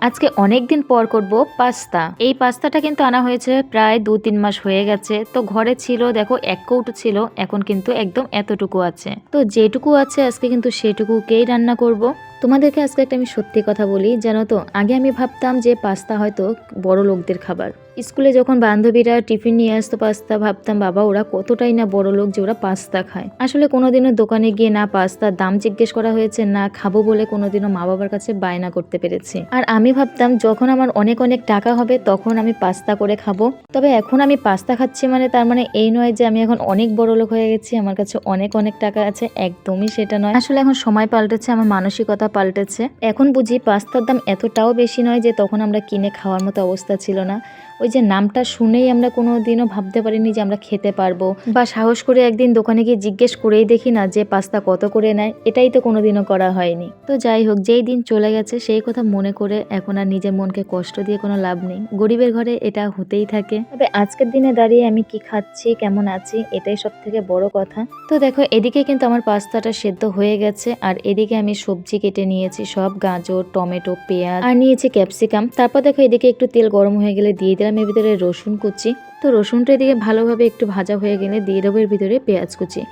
আজকে অনেক দিন পর করব পাস্তা। এই পাস্তাটা কিন্তু আনা হয়েছে প্রায় 2-3 মাস হয়ে গেছে। তো ঘরে ছিল দেখো 1 কৌটো ছিল, এখন কিন্তু একদম এতটুকু আছে। তো যেটুকু আছে আজকে কিন্তু সেটুকুকেই রান্না করব। তোমাদেরকে আজকে একটা আমি সত্যি কথা বলি, জানো তো আগে আমি ভাবতাম যে পাস্তা হয়তো বড় লোকদের খাবার। স্কুলে যখন বান্ধবীরা টিফিন নিয়ে আসতো পাস্তা, ভাবতাম বাবা ওরা কতটাই না বড় লোক যে ওরা পাস্তা খায়। আসলে কোনোদিনও দোকানে গিয়ে না পাস্তার দাম জিজ্ঞেস করা হয়েছে, না খাবো বলে কোনোদিনও মা বাবার কাছে বায়না করতে পেরেছি। আর আমি ভাবতাম যখন আমার অনেক অনেক টাকা হবে তখন আমি পাস্তা করে খাবো। তবে এখন আমি পাস্তা খাচ্ছি মানে তার মানে এই নয় যে আমি এখন অনেক বড় লোক হয়ে গেছি, আমার কাছে অনেক অনেক টাকা আছে, একদমই সেটা নয়। আসলে এখন সময় পাল্টেছে, আমার মানসিকতা পাল্টেছে। এখন বুঝি পাস্তার দাম এতটাও বেশি নয় যে তখন আমরা কিনে খাওয়ার মতো অবস্থা ছিল না। ওই যে নামটা শুনেই আমরা কোনোদিনও ভাবতে পারিনি যে আমরা খেতে পারবো, বা সাহস করে একদিন দোকানে গিয়ে জিজ্ঞেস করেই দেখি না যে পাস্তা কত করে নেয়, এটাই তো কোনোদিনও করা হয়নি। তো যাই হোক, যেই দিন চলে গেছে সেই কথা মনে করে এখন আর নিজের মনকে কষ্ট দিয়ে কোনো লাভ নেই। গরিবের ঘরে এটা হতেই থাকে। তবে আজকের দিনে দাঁড়িয়ে আমি কি খাচ্ছি, কেমন আছি, এটাই সব থেকে বড় কথা। তো দেখো এদিকে কিন্তু আমার পাস্তাটা সেদ্ধ হয়ে গেছে, আর এদিকে আমি সবজি কেটে নিয়েছি সব, গাজর, টমেটো, পেঁয়াজ আর নিয়েছি ক্যাপসিকাম। তারপর দেখো এদিকে একটু তেল গরম হয়ে গেলে দিয়ে দিলাম এর ভিতরে রসুন কুচি। তো রসুনটা এদিকে ভালোভাবে একটু ভাজা হয়ে গেলে দিয়ে দেবো এর ভিতরে পেঁয়াজ কুচি।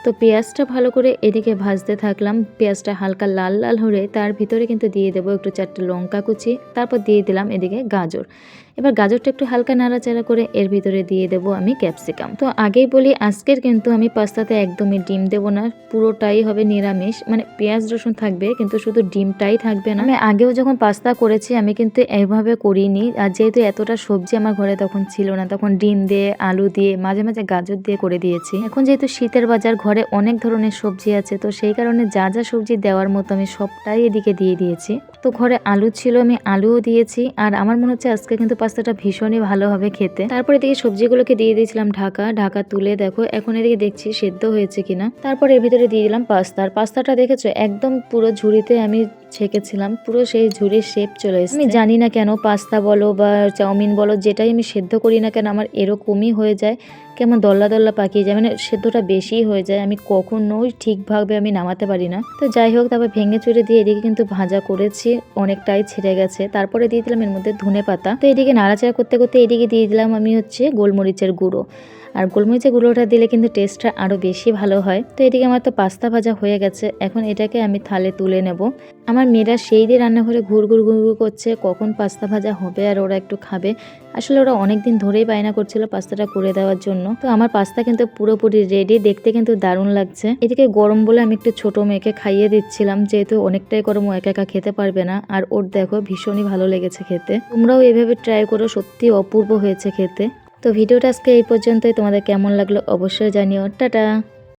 তো পেঁয়াজটা ভালো করে এদিকে ভাজতে থাকলাম। পেঁয়াজটা হালকা লাল লাল হলে তার ভিতরে কিন্তু দিয়ে দেবো একটু 4টে লঙ্কা কুচি। তারপর দিয়ে দিলাম এদিকে গাজর। এবার গাজরটা একটু হালকা নাড়াচাড়া করে এর ভিতরে দিয়ে দেবো আমি ক্যাপসিকাম। তো আগেই বলি আজকের কিন্তু আমি পাস্তাতে একদমই ডিম দেবো না, পুরোটাই হবে নিরামিষ, মানে পেঁয়াজ রসুন থাকবে কিন্তু শুধু ডিমটাই থাকবে না। আমি আগেও যখন পাস্তা করেছি আমি কিন্তু এইভাবে করিনি, আর যেহেতু এতটা সবজি আমার ঘরে তখন ছিল না, তখন ডিম দিয়ে, আলু দিয়ে, মাঝে মাঝে গাজর দিয়ে করে দিয়েছি। এখন যেহেতু শীতের বাজার, ঘরে অনেক ধরনের সবজি আছে, তো সেই কারণে যা যা সবজি দেওয়ার মতো আমি সবটাই এদিকে দিয়ে দিয়েছি। তো ঘরে আলু ছিল, আমি আলুও দিয়েছি। আর আমার মনে হচ্ছে আজকে কিন্তু পাস্তাটা ভীষণই ভালো হবে খেতে। তারপরে এদিকে সবজিগুলোকে দিয়ে দিয়েছিলাম ঢাকা তুলে, দেখো এখন এদিকে দেখছি সেদ্ধ হয়েছে কিনা। তারপর এর ভিতরে দিয়ে দিলাম পাস্তাটা দেখেছো একদম পুরো ঝুড়িতে আমি ছেঁকেছিলাম, পুরো সেই ঝুড়ির শেপ চলে এসেছে। আমি জানি না কেন পাস্তা বলো বা চাউমিন বলো, যেটাই আমি সেদ্ধ করি না কেন আমার এরকমই হয়ে যায়, কেমন দল্লা দল্লা পাকিয়ে যায়, মানে সেদ্ধটা বেশি হয়ে যায়, আমি কখনোই ঠিকভাবে আমি নামাতে পারি না। তো যাই হোক, তারপর ভেঙে চুরে দিয়ে এদিকে কিন্তু ভাজা করেছি, অনেকটাই ছেড়ে গেছে। তারপরে দিয়ে দিলাম এর মধ্যে ধনে পাতা। তো এদিকে নাড়াচাড়া করতে করতে এদিকে দিয়ে দিলাম আমি গোলমরিচের গুঁড়ো। আর গোলমরিচের গুঁড়োটা দিলে কিন্তু টেস্টটা আরও বেশি ভালো হয়। তো এদিকে আমার তো পাস্তা ভাজা হয়ে গেছে, এখন এটাকে আমি থালে তুলে নেব। আমার মেয়েরা সেই দিয়ে রান্নাঘরে ঘুর ঘুর করছে কখন পাস্তা ভাজা হবে আর ওরা একটু খাবে। আসলে ওরা অনেকদিন ধরেই বায়না করছিল পাস্তাটা করে দেওয়ার জন্য। তো আমার পাস্তা কিন্তু পুরোপুরি রেডি, দেখতে কিন্তু দারুণ লাগছে। এদিকে গরম বলে আমি একটু ছোট মেয়েকে খাইয়ে দিচ্ছিলাম, যেহেতু অনেকটাই গরম, ও একা একা খেতে পারবে না। আর ওর দেখো ভীষণই ভালো লেগেছে খেতে। তোমরাও এভাবে ট্রাই করো, সত্যি অপূর্ব হয়েছে খেতে। তো ভিডিওটা আজকে এই পর্যন্তই, তোমাদের কেমন লাগলো অবশ্যই জানিও। টাটা।